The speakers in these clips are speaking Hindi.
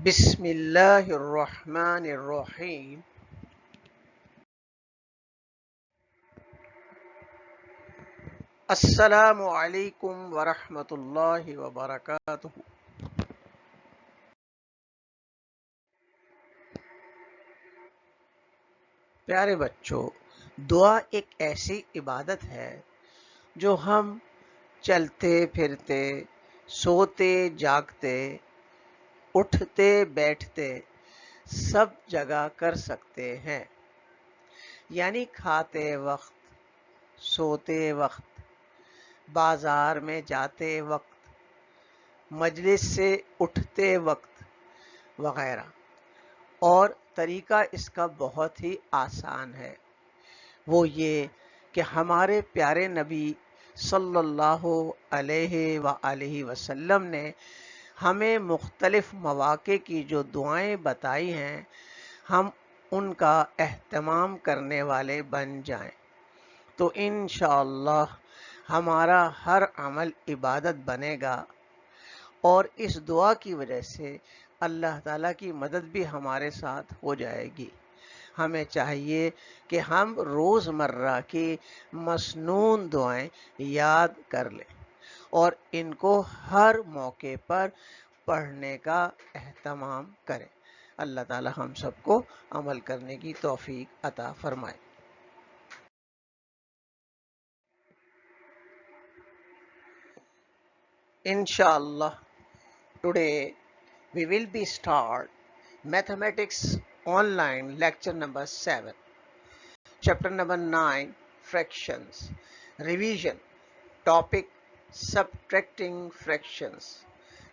बिस्मिल्लाहिर्रहमानिर्रहीम। अस्सलामु अलैकुम वरहमतुल्लाहि वबरकातुहू। प्यारे बच्चों, दुआ एक ऐसी इबादत है जो हम चलते फिरते, सोते जागते, उठते बैठते सब जगह कर सकते हैं। यानी खाते वक्त, सोते वक्त, बाजार में जाते वक्त, मजलिस से उठते वक्त वगैरह। और तरीका इसका बहुत ही आसान है। वो ये कि हमारे प्यारे नबी सल्लल्लाहु अलैहि वसल्लम ने हमें मुख्तलिफ मौक़े की जो दुआएं बताई हैं, हम उनका एहतमाम करने वाले बन जाएं, तो इंशाअल्लाह हमारा हर अमल इबादत बनेगा। और इस दुआ की वजह से अल्लाह ताला की मदद भी हमारे साथ हो जाएगी। हमें चाहिए कि हम रोज़मर्रा की मसनून दुआएं याद कर लें और इनको हर मौके पर पढ़ने का एहतमाम करें। अल्लाह ताला हम सबको अमल करने की तौफीक अता फरमाए। इंशाअल्लाह today we will be start mathematics online lecture number 7, chapter number 9, fractions, revision, topic subtracting fractions.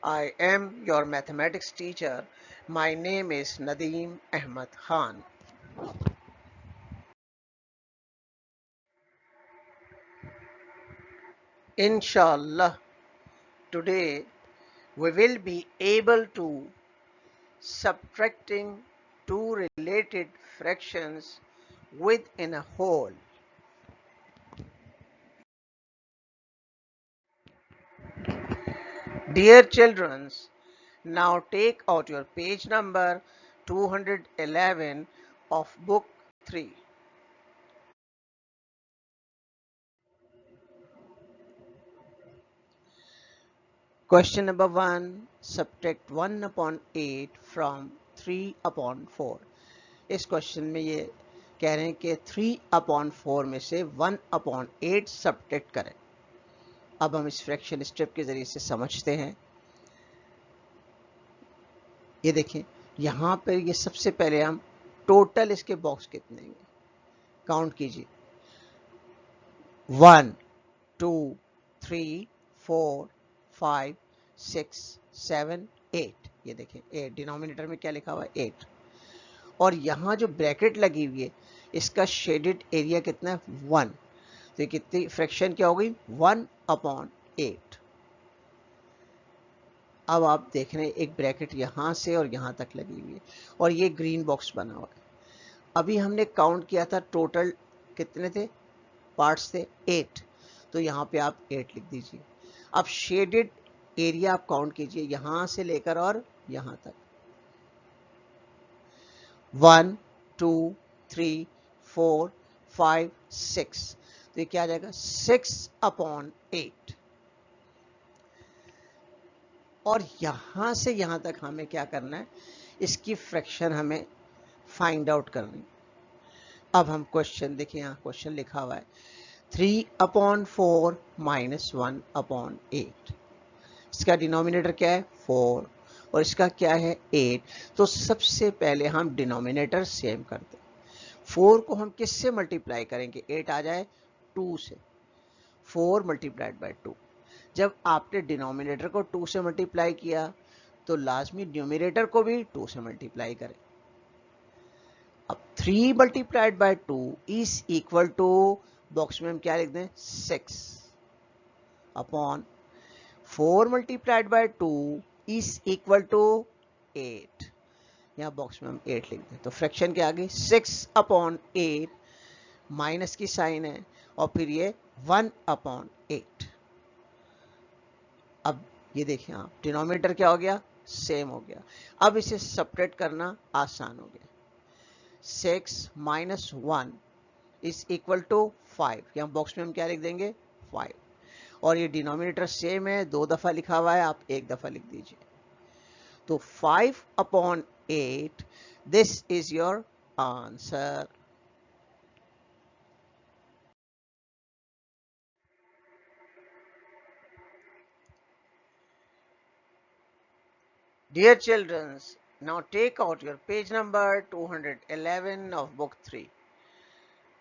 I am your mathematics teacher. My name is Nadeem Ahmad Khan. Inshallah, today we will be able to subtracting two related fractions within a whole. Dear children, now take out your page number 211 of book 3. Question number 1. Subtract 1 upon 8 from 3 upon 4. इस क्वेश्चन में ये कह रहे हैं कि 3 upon 4 में से 1 upon 8 सब्ट्रैक्ट करें। अब हम इस फ्रैक्शन स्टेप के जरिए से समझते हैं। ये देखें, यहाँ पर ये सबसे पहले हम टोटल इसके बॉक्स कितने हैं काउंट कीजिए। 1 2 3 4 5 6 7 8। ये देखें 8, डिनोमिनेटर में क्या लिखा हुआ है 8। और यहाँ जो ब्रैकेट लगी हुई है इसका शेडेड एरिया कितना है 1। तो ये कितनी फ्रैक्शन क्या हो गई 1 अपॉन 8। अब आप देख रहे हैं एक ब्रैकेट यहाँ से और यहाँ तक लगी हुई है और ये ग्रीन बॉक्स बना हुआ है। अभी हमने काउंट किया था टोटल कितने थे पार्ट्स थे 8, तो यहाँ पे आप 8 लिख दीजिए। अब शेडेड एरिया आप काउंट कीजिए यहाँ से लेकर और यहाँ तक 1 2 3 4 5 6। तो ये क्या आ जाएगा 6 अपॉन 8। और यहाँ से यहाँ तक हमें क्या करना है, इसकी फ्रैक्शन हमें फाइंड आउट करनी। अब हम क्वेश्चन देखिए, यहाँ क्वेश्चन लिखा हुआ है 3 अपॉन 4 माइनस 1 अपॉन 8। इसका डिनोमिनेटर क्या है 4 और इसका क्या है 8। तो सबसे पहले हम डिनोमिनेटर सेम करते हैं। 4 को हम किससे मल्टीप्लाई करेंगे, 8 आ जाए 2 से। 4 मल्टीप्लाइड बाय 2। जब आपने डिनोमिनेटर को 2 से मल्टीप्लाई किया तो लाजमी न्यूमरेटर को भी 2 से मल्टीप्लाई करें। अब 3 multiplied by 2 is equal to, box में हम क्या लिख दें 6 upon 4 multiplied by 2 is equal to 8। यहाँ बॉक्स में हम 8 लिख दें। तो फ्रैक्शन क्या आ गई 6 अपॉन 8, माइनस की साइन है और फिर ये 1 अपॉन 8। अब ये देखिए आप डिनोमिनेटर क्या हो गया सेम हो गया। अब इसे सेपरेट करना आसान हो गया। 6 माइनस 1 इज इक्वल टू 5। यहाँ बॉक्स में हम क्या लिख देंगे, 5। और ये डिनोमिनेटर सेम है, 2 दफा लिखा हुआ है, आप 1 दफा लिख दीजिए। तो 5/8, this is your answer. Dear children, now take out your page number 211 of book 3.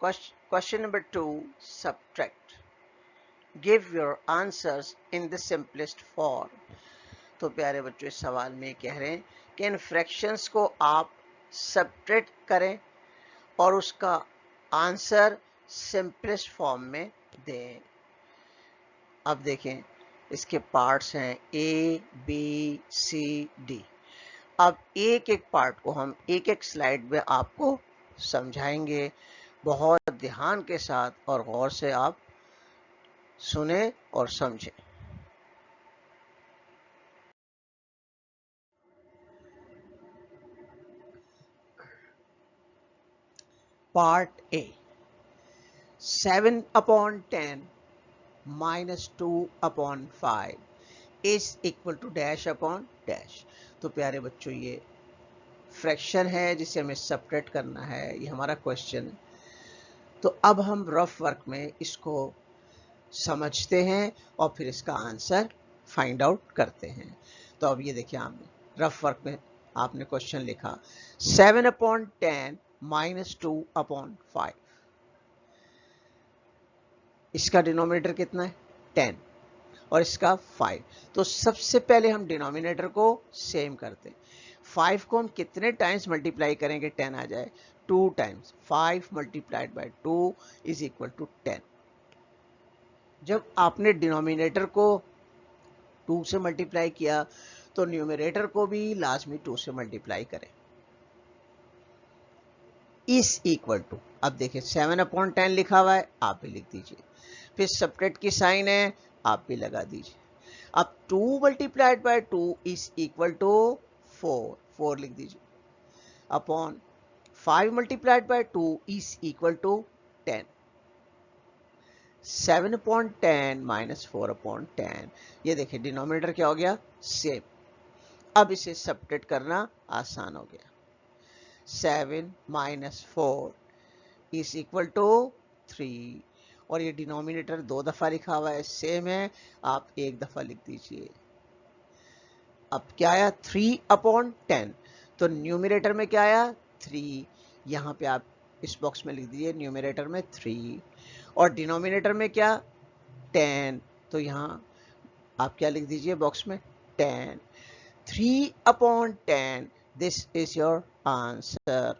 Question number 2, subtract. Give your answers in the simplest form. तो प्यारे बच्चों, इस सवाल में कह रहे हैं कि इन फ्रैक्शंस को आप सब्ट्रैक्ट करें और उसका आंसर सिंपलेस्ट फॉर्म में दें। अब देखें, इसके पार्ट्स हैं ए, बी, सी, डी। अब एक एक पार्ट को हम एक एक स्लाइड में आपको समझाएंगे। बहुत ध्यान के साथ और गौर से आप सुने और समझें। Part A, 7/10 minus 2/5 is equal to dash upon dash। तो प्यारे बच्चों, ये फ्रैक्शन है जिसे हमें सेपरेट करना है, ये हमारा क्वेश्चन है। तो अब हम रफ वर्क में इसको समझते हैं और फिर इसका आंसर फाइंड आउट करते हैं। तो अब ये देखिए, आपने रफ वर्क में आपने क्वेश्चन लिखा 7/10 minus 2/5। इसका डिनोमिनेटर कितना है, 10, और इसका 5। तो सबसे पहले हम डिनोमिनेटर को सेम करते हैं। 5 को हम कितने टाइम्स मल्टीप्लाई करेंगे 10 आ जाए, 2 times. 5 multiplied by 2 is equal to 10। जब आपने डिनोमिनेटर को 2 से मल्टीप्लाई किया तो न्यूमरेटर को भी लाजमी 2 से मल्टीप्लाई करें। इज इक्वल टू, अब देखिए 7/10 लिखा हुआ है, आप भी लिख दीजिए। फिर सब्ट्रैक्ट की साइन है, आप भी लगा दीजिए। अब 2 multiplied by 2 is equal to 4, 4 लिख दीजिए, upon 5 multiplied by 2 is equal to 10। 7/10 minus 4/10, ये देखिए डिनोमिनेटर क्या हो गया, सेम। अब इसे सब्ट्रैक्ट करना आसान हो गया। 7 माइनस 4 इज इक्वल टू 3, और ये डिनोमिनेटर 2 दफा लिखा हुआ है, सेम है, आप 1 दफा लिख दीजिए। अब क्या आया, 3/10। तो न्यूमरेटर में क्या आया, 3। यहां पे आप इस बॉक्स में लिख दीजिए न्यूमरेटर में 3, और डिनोमिनेटर में क्या, 10। तो यहां आप क्या लिख दीजिए बॉक्स में, 10। 3/10, this is your answer.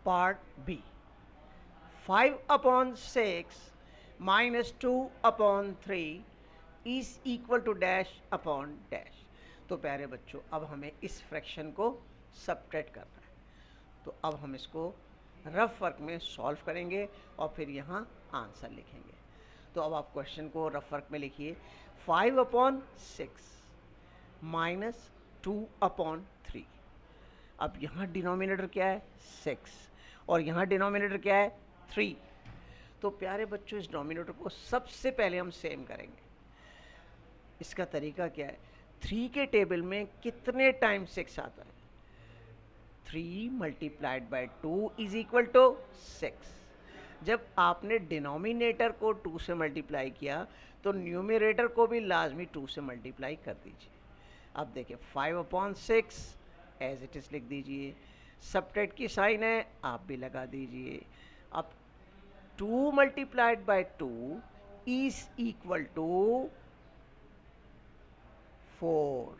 Part B, 5/6 minus 2/3 is equal to dash upon dash। तो प्यारे बच्चों, अब हमें इस फ्रैक्शन को सब्ट्रैक्ट करना है। तो अब हम इसको रफ वर्क में सॉल्व करेंगे और फिर यहाँ आंसर लिखेंगे। तो अब आप क्वेश्चन को रफ वर्क में लिखिए। 5/6 माइनस 2/3। अब यहाँ डिनोमिनेटर क्या है, 6, और यहाँ डिनोमिनेटर क्या है, 3। तो प्यारे बच्चों, इस डिनोमिनेटर को सबसे पहले हम सेम करेंगे। इसका तरीका क्या है, 3 के टेबल में कितने टाइम 6 आता है, 3 multiplied by 2 is equal to 6। जब आपने डिनोमिनेटर को 2 से मल्टीप्लाई किया तो न्यूमरेटर को भी लाजमी 2 से मल्टीप्लाई कर दीजिए। अब देखिए 5/6 एज इट इज लिख दीजिए। सब्ट्रैक्ट की साइन है, आप भी लगा दीजिए। अब 2 multiplied by 2 is equal to 4,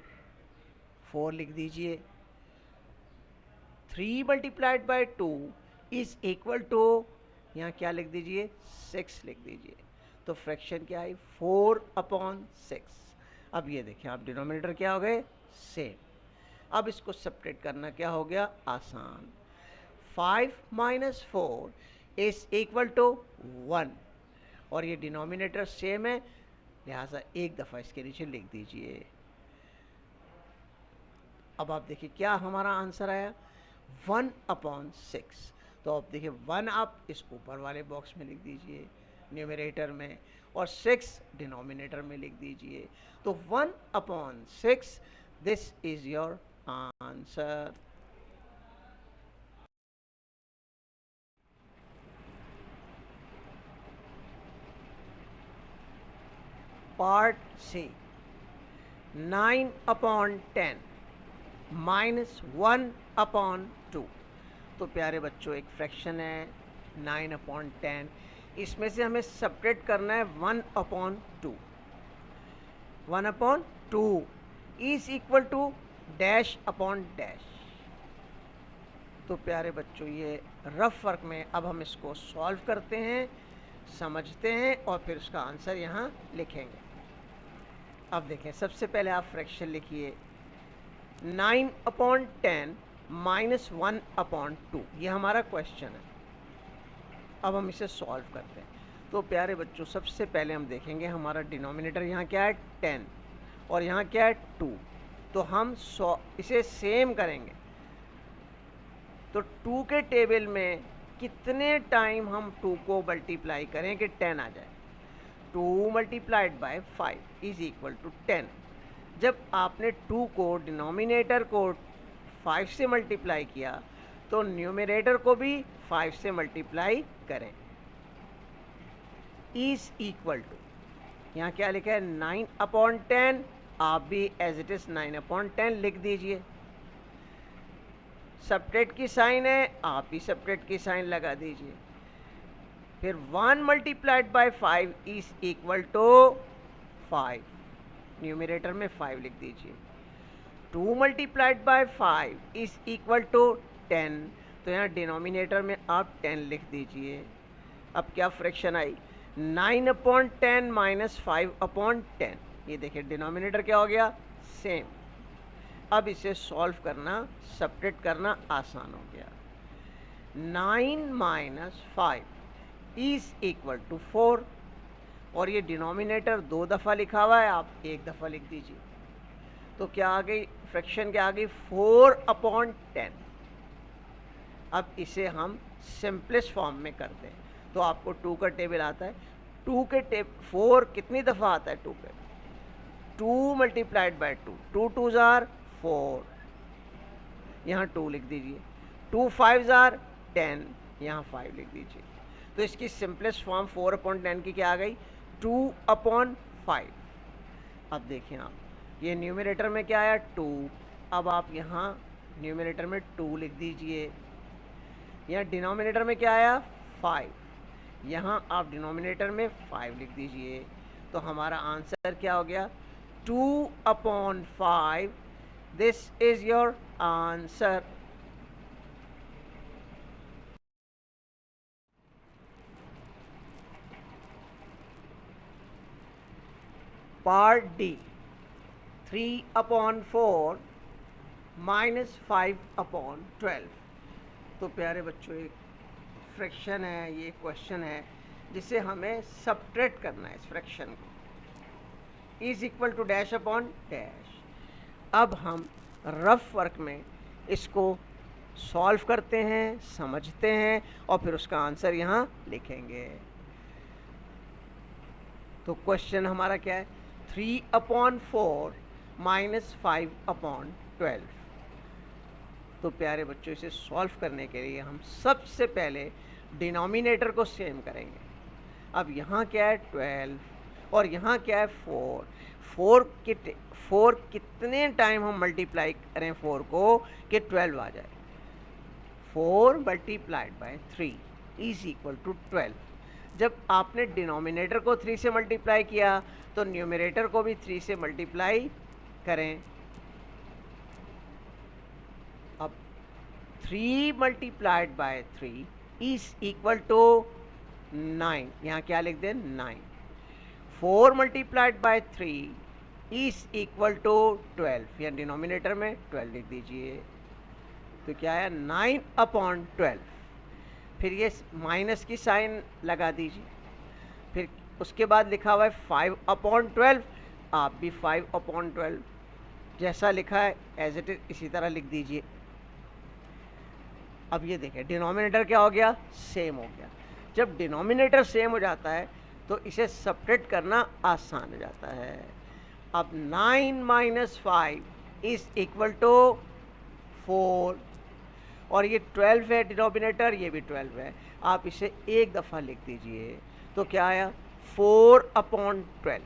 4 लिख दीजिए। 3 multiplied by 2 is equal to, यहाँ क्या लिख दीजिए, 6 लिख दीजिए। तो फ्रैक्शन क्या है, 4/6। अब ये देखिए, आप डिनोमिनेटर क्या हो गए, सेम। अब इसको सेपरेट करना क्या हो गया, आसान। 5 माइनस 4 इज इक्वल टू 1 और ये डिनोमिनेटर सेम है, लिहाजा एक दफ़ा इसके नीचे लिख दीजिए। अब आप देखिए क्या हमारा आंसर आया, 1/6। तो आप देखिए 1 आप इस ऊपर वाले बॉक्स में लिख दीजिए न्यूमरेटर में, और 6 डिनोमिनेटर में लिख दीजिए। तो 1/6, this is your answer. Part C, 9/10 -1/2। तो प्यारे बच्चों एक फ्रैक्शन है 9/10, इसमें से हमें सब्ट्रैक्ट करना है 1/2। 1/2 is equal to dash upon dash. तो प्यारे बच्चों ये रफ वर्क में अब हम इसको सॉल्व करते हैं, समझते हैं और फिर उसका आंसर यहाँ लिखेंगे। अब देखें, सबसे पहले आप फ्रैक्शन लिखिए 9/10 -1/2, ये हमारा क्वेश्चन है। अब हम इसे सॉल्व करते हैं। तो प्यारे बच्चों सबसे पहले हम देखेंगे हमारा डिनोमिनेटर यहाँ क्या है 10 और यहाँ क्या है 2। तो हम इसे सेम करेंगे। तो 2 के टेबल में कितने टाइम हम 2 को मल्टीप्लाई करें कि 10 आ जाए। 2 multiplied by 5 is equal to 10। जब आपने 2 को डिनोमिनेटर को 5 से मल्टीप्लाई किया तो न्यूमरेटर को भी 5 से मल्टीप्लाई करें। इज इक्वल टू, यहाँ क्या लिखा है 9/10, आप भी एज इट इज 9/10 लिख दीजिए। सब्ट्रैक्ट की साइन है, आप भी सब्ट्रैक्ट की साइन लगा दीजिए। फिर 1 multiplied by 5 is equal to 5, numerator में 5 लिख दीजिए। 2 multiplied by 5 is equal to 10, तो यहाँ डिनोमिनेटर में आप 10 लिख दीजिए। अब क्या फ्रैक्शन आई 9/10 -5/10। ये देखिए डिनोमिनेटर क्या हो गया, सेम। अब इसे सॉल्व करना, सब्ट्रैक्ट करना आसान हो गया। 9 - 5 इज इक्वल टू 4 और ये डिनोमिनेटर 2 दफ़ा लिखा हुआ है, आप एक दफ़ा लिख दीजिए। तो क्या आ गई फ्रैक्शन, क्या आ गई 4/10। अब इसे हम सिंपलेस्ट फॉर्म में करते हैं। तो आपको 2 का टेबल आता है, 2 के 4 कितनी दफ़ा आता है 2 पे, 2 मल्टीप्लाइड बाय 2, 2 2 जार 4, यहाँ 2 लिख दीजिए। 2 5 जार 10, यहाँ 5 लिख दीजिए। तो इसकी सिंपलेस्ट फॉर्म 4/10 की क्या आ गई 2/5। अब देखें आप, ये न्यूमरेटर में क्या आया 2, अब आप यहाँ न्यूमरेटर में 2 लिख दीजिए। यहाँ डिनोमिनेटर में क्या आया 5, यहाँ आप डिनोमिनेटर में 5 लिख दीजिए। तो हमारा आंसर क्या हो गया 2/5। This is your answer. Part D, 3/4 -5/12। तो प्यारे बच्चों एक फ्रैक्शन है, ये क्वेश्चन है जिसे हमें सब्ट्रैक्ट करना है इस फ्रैक्शन को। Is equal to dash upon dash. अब हम रफ वर्क में इसको सॉल्व करते हैं, समझते हैं और फिर उसका आंसर यहाँ लिखेंगे। तो क्वेश्चन हमारा क्या है 3/4 -5/12। तो प्यारे बच्चों इसे सॉल्व करने के लिए हम सबसे पहले डिनोमिनेटर को सेम करेंगे। अब यहाँ क्या है 12 और यहाँ क्या है 4। 4 कितने टाइम हम मल्टीप्लाई करें 4 को कि 12 आ जाए। 4 multiplied by 3 is equal to 12। जब आपने डिनोमिनेटर को 3 से मल्टीप्लाई किया तो न्यूमरेटर को भी 3 से मल्टीप्लाई करें। अब 3 multiplied by 3 is equal to 9, यहाँ क्या लिख दें 9। 4 multiplied by 3 is equal to 12, या डिनोमिनेटर में 12 लिख दीजिए। तो क्या है 9/12। फिर ये माइनस की साइन लगा दीजिए, फिर उसके बाद लिखा हुआ है 5/12, आप भी 5/12 जैसा लिखा है एज इट इज इसी तरह लिख दीजिए। अब ये देखें डिनोमिनेटर क्या हो गया, सेम हो गया। जब डिनोमिनेटर सेम हो जाता है तो इसे सब्ट्रैक्ट करना आसान हो जाता है। अब 9 माइनस 5 इज इक्वल टू 4, और ये 12 है डिनोमिनेटर, ये भी 12 है। आप इसे एक दफ़ा लिख दीजिए तो क्या आया, 4/12।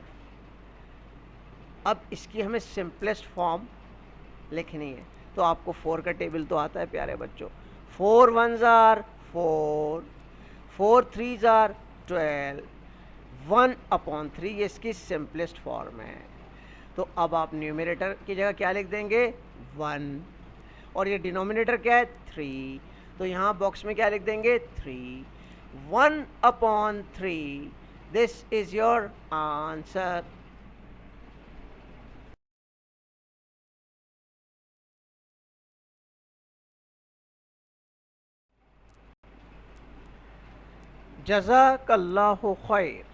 अब इसकी हमें सिंपलेस्ट फॉर्म लिखनी है, तो आपको 4 का टेबल तो आता है प्यारे बच्चों। 4 1s आर 4, 4 3s आर 12, 1/3 ये इसकी सिंपलेस्ट फॉर्म है। तो अब आप न्यूमरेटर की जगह क्या लिख देंगे, 1, और ये डिनोमिनेटर क्या है, 3, तो यहाँ बॉक्स में क्या लिख देंगे, 3, 1/3, दिस इज योर आंसर। जज़ाकल्लाहु खैर।